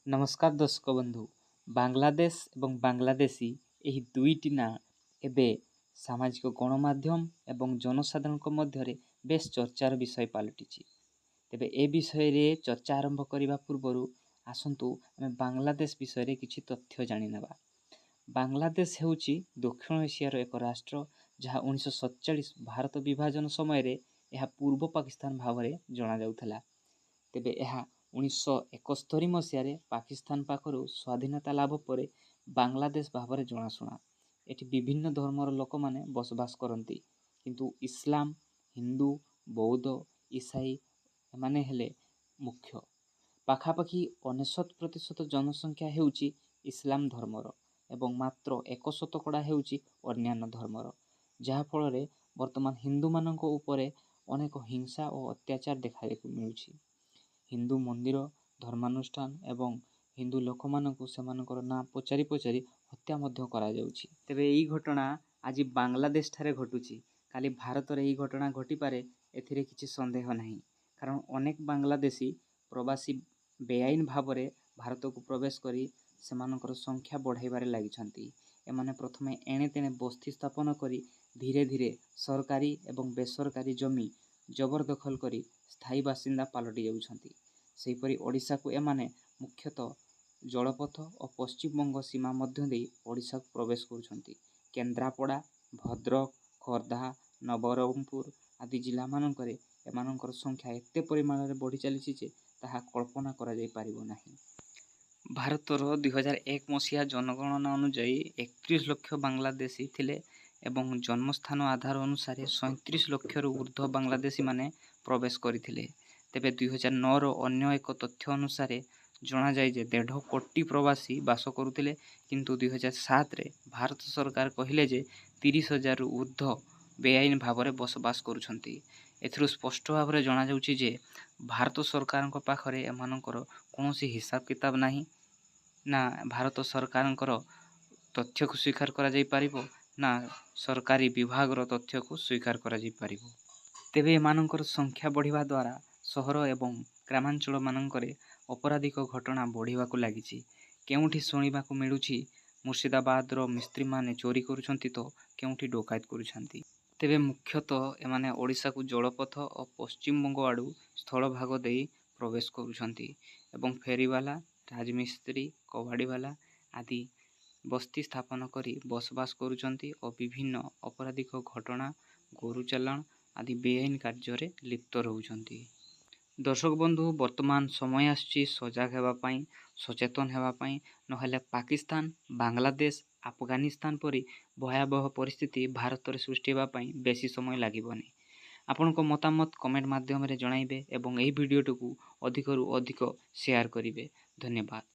ନମସ୍କାର ଦର୍ଶକ ବନ୍ଧୁ। ବାଂଲାଦେଶ ଏବଂ ବାଂଲାଦେଶୀ ଏହି ଦୁଇଟି ନାଁ ଏବେ ସାମାଜିକ ଗଣମାଧ୍ୟମ ଏବଂ ଜନସାଧାରଣଙ୍କ ମଧ୍ୟରେ ବେଶ ଚର୍ଚ୍ଚାର ବିଷୟ ପାଲଟିଛି। ତେବେ ଏ ବିଷୟରେ ଚର୍ଚ୍ଚା ଆରମ୍ଭ କରିବା ପୂର୍ବରୁ ଆସନ୍ତୁ ଆମେ ବାଂଲାଦେଶ ବିଷୟରେ କିଛି ତଥ୍ୟ ଜାଣିନେବା। ବାଂଲାଦେଶ ହେଉଛି ଦକ୍ଷିଣ ଏସିଆର ଏକ ରାଷ୍ଟ୍ର, ଯାହା 1947 ଭାରତ ବିଭାଜନ ସମୟରେ ଏହା ପୂର୍ବ ପାକିସ୍ତାନ ଭାବରେ ଜଣାଯାଉଥିଲା। ତେବେ ଏହା 1971 ମସିହାରେ ପାକିସ୍ତାନ ପାଖରୁ ସ୍ୱାଧୀନତା ଲାଭ ପରେ ବାଂଲାଦେଶ ଭାବରେ ଜଣାଶୁଣା। ଏଠି ବିଭିନ୍ନ ଧର୍ମର ଲୋକମାନେ ବସବାସ କରନ୍ତି, କିନ୍ତୁ ଇସଲାମ, ହିନ୍ଦୁ, ବୌଦ୍ଧ, ଇସାଇ ଏମାନେ ହେଲେ ମୁଖ୍ୟ। ପାଖାପାଖି 99% ଜନସଂଖ୍ୟା ହେଉଛି ଇସଲାମ ଧର୍ମର ଏବଂ ମାତ୍ର 1% ହେଉଛି ଅନ୍ୟାନ୍ୟ ଧର୍ମର, ଯାହାଫଳରେ ବର୍ତ୍ତମାନ ହିନ୍ଦୁମାନଙ୍କ ଉପରେ ଅନେକ ହିଂସା ଓ ଅତ୍ୟାଚାର ଦେଖିବାକୁ ମିଳୁଛି। ହିନ୍ଦୁ ମନ୍ଦିର, ଧର୍ମାନୁଷ୍ଠାନ ଏବଂ ହିନ୍ଦୁ ଲୋକମାନଙ୍କୁ ସେମାନଙ୍କର ନାଁ ପଚାରି ପଚାରି ହତ୍ୟା ମଧ୍ୟ କରାଯାଉଛି। ତେବେ ଏହି ଘଟଣା ଆଜି ବାଂଲାଦେଶ ଠାରେ ଘଟୁଛି, କାଲି ଭାରତରେ ଏହି ଘଟଣା ଘଟିପାରେ, ଏଥିରେ କିଛି ସନ୍ଦେହ ନାହିଁ। କାରଣ ଅନେକ ବାଂଲାଦେଶୀ ପ୍ରବାସୀ ବେଆଇନ ଭାବରେ ଭାରତକୁ ପ୍ରବେଶ କରି ସେମାନଙ୍କର ସଂଖ୍ୟା ବଢ଼ାଇବାରେ ଲାଗିଛନ୍ତି। ଏମାନେ ପ୍ରଥମେ ଏଣେ ତେଣେ ବସ୍ତି ସ୍ଥାପନ କରି ଧୀରେ ଧୀରେ ସରକାରୀ ଏବଂ ବେସରକାରୀ ଜମି ଜବରଦଖଲ କରି ସ୍ଥାୟୀ ବାସିନ୍ଦା ପାଲଟି ଯାଉଛନ୍ତି। ସେହିପରି ଓଡ଼ିଶାକୁ ଏମାନେ ମୁଖ୍ୟତଃ ଜଳପଥ ଓ ପଶ୍ଚିମବଙ୍ଗ ସୀମା ମଧ୍ୟ ଦେଇ ଓଡ଼ିଶାକୁ ପ୍ରବେଶ କରୁଛନ୍ତି। କେନ୍ଦ୍ରାପଡ଼ା, ଭଦ୍ରକ, ଖୋର୍ଦ୍ଧା, ନବରଙ୍ଗପୁର ଆଦି ଜିଲ୍ଲାମାନଙ୍କରେ ଏମାନଙ୍କର ସଂଖ୍ୟା ଏତେ ପରିମାଣରେ ବଢ଼ି ଚାଲିଛି ଯେ ତାହା କଳ୍ପନା କରାଯାଇପାରିବ ନାହିଁ। ଭାରତର 2001 ମସିହା ଜନଗଣନା ଅନୁଯାୟୀ 31 ଲକ୍ଷ ବାଂଲାଦେଶୀ ଥିଲେ ଏବଂ ଜନ୍ମସ୍ଥାନ ଆଧାର ଅନୁସାରେ 37 ଲକ୍ଷରୁ ଉର୍ଦ୍ଧ୍ୱ ବାଂଲାଦେଶୀମାନେ ପ୍ରବେଶ କରିଥିଲେ। ତେବେ 2009ର ଅନ୍ୟ ଏକ ତଥ୍ୟ ଅନୁସାରେ ଜଣାଯାଏ ଯେ 1.5 କୋଟି ପ୍ରବାସୀ ବାସ କରୁଥିଲେ, କିନ୍ତୁ 2007ରେ ଭାରତ ସରକାର କହିଲେ ଯେ 30,000ରୁ ଉର୍ଦ୍ଧ୍ୱ ବେଆଇନ ଭାବରେ ବସବାସ କରୁଛନ୍ତି। ଏଥିରୁ ସ୍ପଷ୍ଟ ଭାବରେ ଜଣାଯାଉଛି ଯେ ଭାରତ ସରକାରଙ୍କ ପାଖରେ ଏମାନଙ୍କର କୌଣସି ହିସାବ କିତାବ ନାହିଁ। ନା ଭାରତ ସରକାରଙ୍କର ତଥ୍ୟକୁ ସ୍ୱୀକାର କରାଯାଇପାରିବ, ନା ସରକାରୀ ବିଭାଗର ତଥ୍ୟକୁ ସ୍ୱୀକାର କରାଯାଇପାରିବ। ତେବେ ଏମାନଙ୍କର ସଂଖ୍ୟା ବଢ଼ିବା ଦ୍ୱାରା ସହର ଏବଂ ଗ୍ରାମାଞ୍ଚଳମାନଙ୍କରେ ଅପରାଧିକ ଘଟଣା ବଢ଼ିବାକୁ ଲାଗିଛି। କେଉଁଠି ଶୁଣିବାକୁ ମିଳୁଛି ମୁର୍ଶିଦାବାଦର ମିସ୍ତ୍ରୀମାନେ ଚୋରି କରୁଛନ୍ତି ତ କେଉଁଠି ଡକାୟତ କରୁଛନ୍ତି। ତେବେ ମୁଖ୍ୟତଃ ଏମାନେ ଓଡ଼ିଶାକୁ ଜଳପଥ ଓ ପଶ୍ଚିମବଙ୍ଗ ଆଡ଼ୁ ସ୍ଥଳଭାଗ ଦେଇ ପ୍ରବେଶ କରୁଛନ୍ତି ଏବଂ ଫେରିବାଲା, ରାଜମିସ୍ତ୍ରୀ, କବାଡ଼ିବାଲା ଆଦି ବସ୍ତି ସ୍ଥାପନ କରି ବସବାସ କରୁଛନ୍ତି ଓ ବିଭିନ୍ନ ଅପରାଧିକ ଘଟଣା, ଗୋରୁ ଚାଲାଣ ଆଦି ବେଆଇନ କାର୍ଯ୍ୟରେ ଲିପ୍ତ ରହୁଛନ୍ତି। ଦର୍ଶକ ବନ୍ଧୁ, ବର୍ତ୍ତମାନ ସମୟ ଆସିଛି ସଜାଗ ହେବା ପାଇଁ, ସଚେତନ ହେବା ପାଇଁ, ନହେଲେ ପାକିସ୍ତାନ, ବାଂଲାଦେଶ, ଆଫଗାନିସ୍ତାନ ପରି ଭୟାବହ ପରିସ୍ଥିତି ଭାରତରେ ସୃଷ୍ଟି ହେବା ପାଇଁ ବେଶୀ ସମୟ ଲାଗିବନି। ଆପଣଙ୍କ ମତାମତ କମେଣ୍ଟ ମାଧ୍ୟମରେ ଜଣାଇବେ ଏବଂ ଏହି ଭିଡ଼ିଓଟିକୁ ଅଧିକରୁ ଅଧିକ ସେୟାର କରିବେ। ଧନ୍ୟବାଦ।